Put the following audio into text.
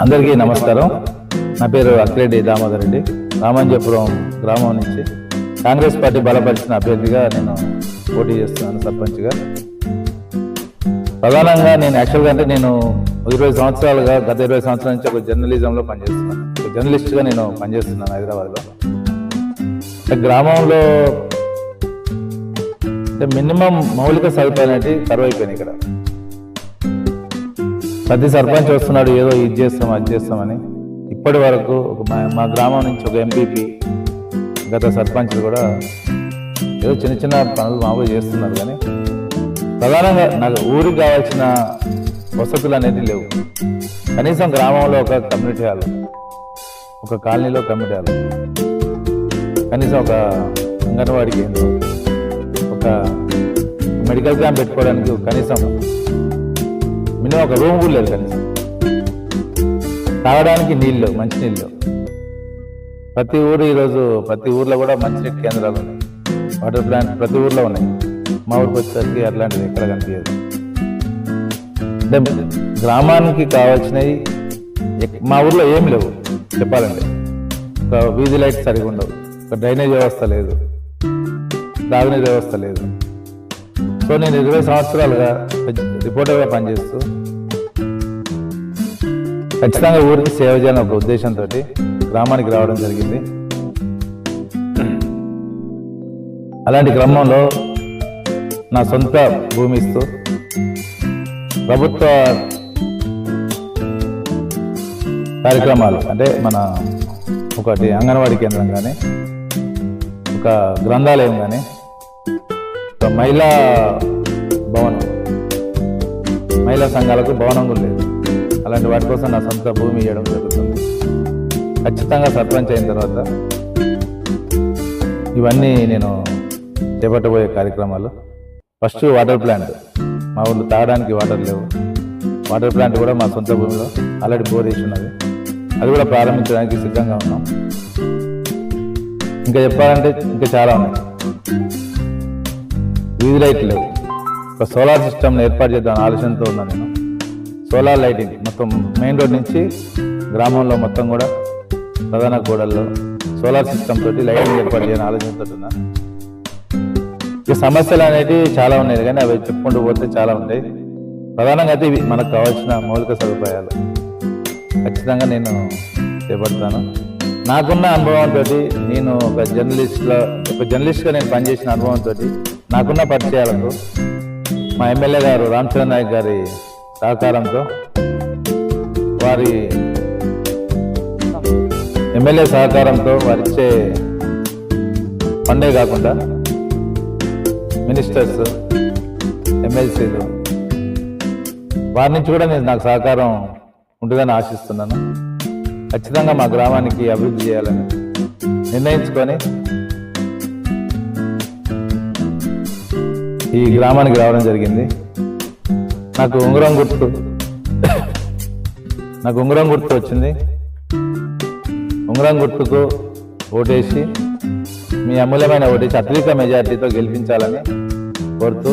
అందరికీ నమస్కారం. నా పేరు అక్కిరెడ్డి దామోదర్ రెడ్డి. రామంజపురం గ్రామం నుంచి కాంగ్రెస్ పార్టీ బలపరిచిన అభ్యర్థిగా నేను పోటీ చేస్తున్నాను సర్పంచ్గా. ప్రధానంగా నేను యాక్చువల్గా నేను 20 సంవత్సరాలుగా గత 20 సంవత్సరాల నుంచి ఒక జర్నలిజంలో పనిచేస్తున్నాను. ఒక జర్నలిస్ట్గా నేను పనిచేస్తున్నాను హైదరాబాద్లో. గ్రామంలో మినిమం మౌలిక సదుపాయాలు అనేవి కరువైపోయినాయి. ఇక్కడ ప్రతి సర్పంచ్ వస్తున్నాడు, ఏదో ఇది చేస్తాం అది చేస్తామని. ఇప్పటి వరకు మా గ్రామం నుంచి ఒక ఎంపీపీ, గత సర్పంచ్లు కూడా ఏదో చిన్న చిన్న పనులు మామూలు చేస్తున్నారు. కానీ ప్రధానంగా నాకు ఊరికి కావాల్సిన వసతులు అనేది లేవు. కనీసం గ్రామంలో ఒక కమ్యూనిటీ హాల్, ఒక కాలనీలో కమ్యూనిటీ హాల్, కనీసం ఒక అంగన్వాడీ కేంద్రం, ఒక మెడికల్ క్యాంప్ పెట్టుకోవడానికి కనీసం మినిమం ఒక రూమ్ కూడా లేదు. కనీసం తాగడానికి నీళ్ళు, మంచినీళ్ళు. ప్రతి ఊరు ఈరోజు ప్రతి ఊర్లో కూడా మంచినీటి కేంద్రాలు ఉన్నాయి, వాటర్ ప్లాంట్ ప్రతి ఊర్లో ఉన్నాయి. మా ఊరికి వచ్చేసరికి అట్లాంటిది ఎక్కడ కనిపించదు. అంటే గ్రామానికి కావాల్సినవి మా ఊర్లో ఏం లేవు చెప్పాలంటే. ఒక వీధి లైట్ సరిగా ఉండవు, ఒక డ్రైనేజ్ వ్యవస్థ లేదు, తాగునీరు వ్యవస్థ లేదు. సో నేను 20 సంవత్సరాలుగా రిపోర్టర్గా పనిచేస్తూ ఖచ్చితంగా ఊరికి సేవ చేయాలని ఒక ఉద్దేశంతో గ్రామానికి రావడం జరిగింది. అలాంటి క్రమంలో నా సొంత భూమి ఇస్తూ ప్రభుత్వ కార్యక్రమాలు అంటే మన ఒకటి అంగన్వాడీ కేంద్రం కానీ, ఒక గ్రంథాలయం కానీ, ఒక మహిళా భవనం, మహిళా సంఘాలకు భవనం కూడా లేదు. అలాంటి వాటి కోసం నా సొంత భూమి ఇవ్వడం జరుగుతుంది. ఖచ్చితంగా సర్పంచ్ అయిన తర్వాత ఇవన్నీ నేను చేపట్టబోయే కార్యక్రమాలు. ఫస్ట్ వాటర్ ప్లాంట్, మా ఊళ్ళో తాగడానికి వాటర్ లేవు. వాటర్ ప్లాంట్ కూడా మా సొంత భూమిలో ఆల్రెడీ బోర్ వేసి ఉన్నది, అది కూడా ప్రారంభించడానికి సిద్ధంగా ఉన్నాం. ఇంకా చెప్పాలంటే ఇంకా చాలా ఉన్నాయి. వీధి లైట్లు లేవు. ఒక సోలార్ సిస్టమ్ని ఏర్పాటు చేద్దామని ఆలోచనతో ఉన్నాను నేను. సోలార్ లైటింగ్ మొత్తం మెయిన్ రోడ్ నుంచి గ్రామంలో మొత్తం కూడా ప్రధాన కూడల్లో సోలార్ సిస్టమ్ తోటి లైటింగ్ ఏర్పాటు చేయాలని ఆలోచనతో ఉన్నాను. ఇక సమస్యలు అనేవి చాలా ఉన్నాయి, కానీ అవి చెప్పుకుంటూ పోతే చాలా ఉంటాయి. ప్రధానంగా అయితే ఇవి మనకు కావాల్సిన మౌలిక సదుపాయాలు ఖచ్చితంగా నేను చేపడతాను. నాకున్న అనుభవంతో, నేను ఒక జర్నలిస్ట్గా నేను పనిచేసిన అనుభవంతో, నాకున్న పరిచయాలతో, మా ఎమ్మెల్యే గారు రామచంద్ర నాయక్ గారి సహకారంతో, వారి ఎమ్మెల్యే సహకారంతో, వారిచ్చే ఫండే కాకుండా మినిస్టర్స్, ఎమ్మెల్సీలు, వారి నుంచి కూడా నాకు సహకారం ఉంటుందని ఆశిస్తున్నాను. ఖచ్చితంగా మా గ్రామానికి అభివృద్ధి చేయాలని నిర్ణయించుకొని ఈ గ్రామానికి రావడం జరిగింది. నాకు ఉంగరం గుర్తు వచ్చింది. ఉంగరం గుర్తుకు ఓటేసి, మీ అమూల్యమైన ఓటేసి అత్యధిక మెజార్టీతో గెలిపించాలని కోరుతూ